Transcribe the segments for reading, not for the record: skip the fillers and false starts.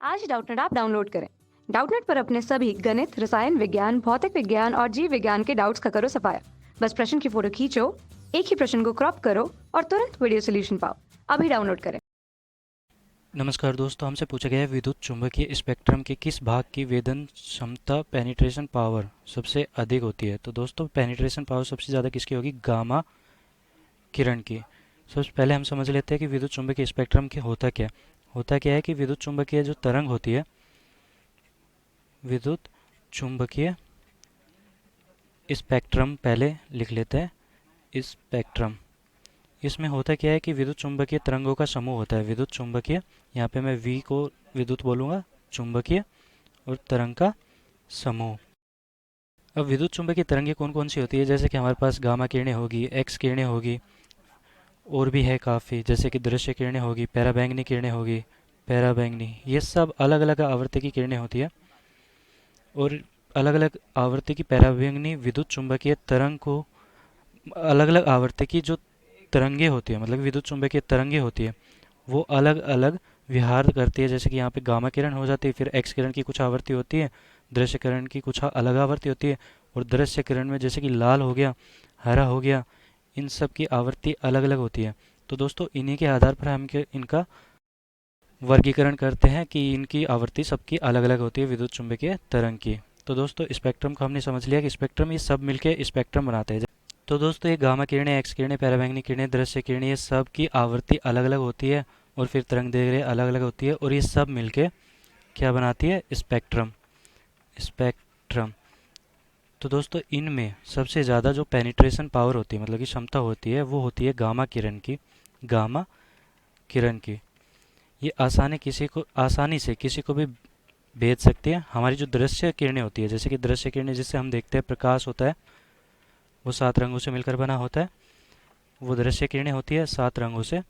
आज ही Doubtnut app download करें। Doubtnut पर अपने सभी गणित, रसायन विज्ञान, भौतिक विज्ञान और जीव विज्ञान के डाउट्स का करो सफाया। बस प्रश्न की फोटो खींचो, एक ही प्रश्न को क्रॉप करो और तुरंत वीडियो सोल्यूशन पाओ। अभी डाउनलोड करें। नमस्कार दोस्तों, हमसे पूछा गया है विद्युत चुम्बकीय स्पेक्ट्रम के किस भाग की वेदन क्षमता पेनिट्रेशन पावर सबसे अधिक होती है। तो दोस्तों, पेनिट्रेशन पावर सबसे ज़्यादा किसकी होगी? गामा किरण की। सबसे पहले हम समझ लेते हैं कि विद्युत चुम्बकीय स्पेक्ट्रम की होता क्या है कि विद्युत चुम्बकीय जो तरंग होती है, विद्युत चुम्बकीय स्पेक्ट्रम पहले लिख लेते हैं। स्पेक्ट्रम, इसमें होता क्या है कि विद्युत चुम्बकीय तरंगों का समूह होता है। विद्युत चुम्बकीय, यहाँ पे मैं वी को विद्युत बोलूँगा, चुम्बकीय और तरंग का समूह। अब विद्युत चुम्बकीय तरंगें कौन कौन सी होती है? जैसे कि हमारे पास गामा किरणें होगी, एक्स किरणें होगी, और भी है काफ़ी, जैसे कि दृश्य किरणें होगी, पैराबैंगनी किरणें होगी, पैराबैंगनी, ये सब अलग अलग आवृत्ति की किरणें होती है। और अलग अलग आवृत्ति की पैराबैंगनी विद्युत चुम्बकीय तरंग को, अलग अलग आवृत्ति की जो तरंगे होती है, मतलब विद्युत चुम्बकीय तरंगे होती है, वो अलग अलग विहार करती है। जैसे कि यहाँ पे गामा किरण हो जाती है, फिर एक्स किरण की कुछ आवृत्ति होती है, दृश्य किरण की कुछ अलग आवृत्ति होती है, और दृश्य किरण में जैसे कि लाल हो गया, हरा हो गया, इन सब की आवृत्ति अलग अलग होती है। तो दोस्तों, इन्हीं के आधार पर हम इनका वर्गीकरण करते हैं कि इनकी आवृत्ति सबकी अलग अलग होती है विद्युत चुम्बकीय तरंग की। तो दोस्तों, स्पेक्ट्रम को हमने समझ लिया कि स्पेक्ट्रम ये सब मिलके स्पेक्ट्रम बनाते हैं। तो दोस्तों, ये गामा किरणें, एक्स किरणें, पैराबैंगनी किरणें, दृश्य किरणें, ये सब की आवृत्ति अलग अलग होती है, और फिर तरंग दैर्घ्य अलग अलग होती है, और ये सब मिलके क्या बनाती है? स्पेक्ट्रम। स्पेक्ट्रम। तो दोस्तों, इनमें सबसे ज़्यादा जो पेनिट्रेशन पावर होती है, मतलब कि क्षमता होती है, वो होती है गामा किरण की। गामा किरण की ये आसानी से किसी को भी भेज सकती है। हमारी जो दृश्य किरणें होती है, जैसे कि दृश्य किरणें जिससे हम देखते हैं, प्रकाश होता है, वो 7 रंगों से मिलकर बना होता है। वो दृश्य किरणें होती है 7 रंगों से,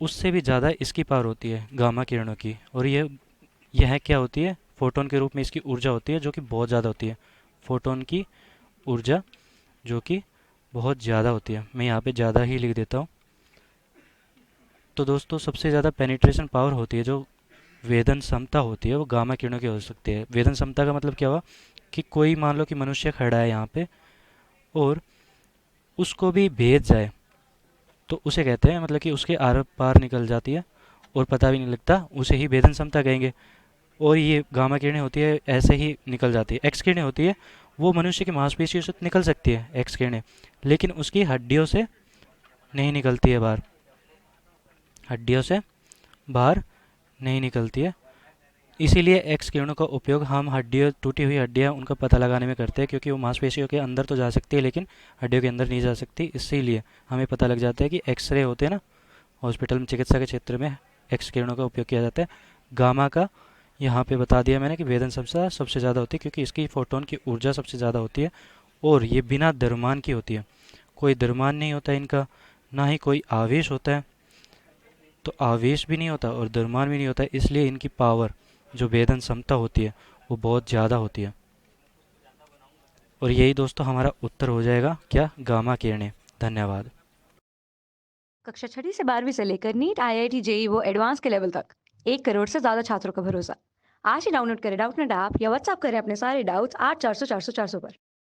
उससे भी ज़्यादा इसकी पावर होती है गामा किरणों की। और यह क्या होती है? फोटोन के रूप में इसकी ऊर्जा होती है, जो कि बहुत ज़्यादा होती है। फोटोन की ऊर्जा जो कि बहुत ज़्यादा होती है। मैं यहाँ पे ज़्यादा ही लिख देता हूँ। तो दोस्तों, सबसे ज़्यादा पेनिट्रेशन पावर होती है, जो वेदन क्षमता होती है, वो गामा किरणों की हो सकती है। वेदन क्षमता का मतलब क्या हुआ कि कोई, मान लो कि मनुष्य खड़ा है यहाँ पे, और उसको भी भेज जाए, तो उसे कहते हैं, मतलब कि उसके आर पार निकल जाती है और पता भी नहीं लगता, उसे ही भेदन क्षमता कहेंगे। और ये गामा किरणें होती है, ऐसे ही निकल जाती है। एक्स किरणें होती है, वो मनुष्य की मांसपेशियों से निकल सकती है एक्स किरणें, लेकिन उसकी हड्डियों से नहीं निकलती है बाहर, हड्डियों से बाहर नहीं निकलती है। इसीलिए एक्स किरणों का उपयोग हम हड्डियों, टूटी हुई हड्डियाँ, उनका पता लगाने में करते हैं, क्योंकि वो मांसपेशियों के अंदर तो जा सकती है, लेकिन हड्डियों के अंदर नहीं जा सकती। इसीलिए हमें पता लग जाता है कि एक्सरे होते हैं ना, हॉस्पिटल में, चिकित्सा के क्षेत्र में एक्स किरणों का उपयोग किया जाता है। गामा का यहाँ पे बता दिया मैंने कि वेदन सबसे ज़्यादा होती है, क्योंकि इसकी फोटोन की ऊर्जा सबसे ज़्यादा होती है, और ये बिना द्रव्यमान की होती है। कोई द्रव्यमान नहीं होता इनका, ना ही कोई आवेश होता है, तो आवेश भी नहीं होता और द्रव्यमान भी नहीं होता, इसलिए इनकी पावर, जो वेदन क्षमता होती है, वो बहुत ज़्यादा होती है। और यही दोस्तों हमारा उत्तर हो जाएगा, क्या? गामा किरणें। धन्यवाद। कक्षा 6 से 12वीं से लेकर नीट, IIT, JEE वो एडवांस के लेवल तक 1 करोड़ से ज्यादा छात्रों का भरोसा। आज ही डाउनलोड करें डाउटनेट ऐप या व्हाट्सएप करें अपने सारे डाउट्स 8400 400 400 पर।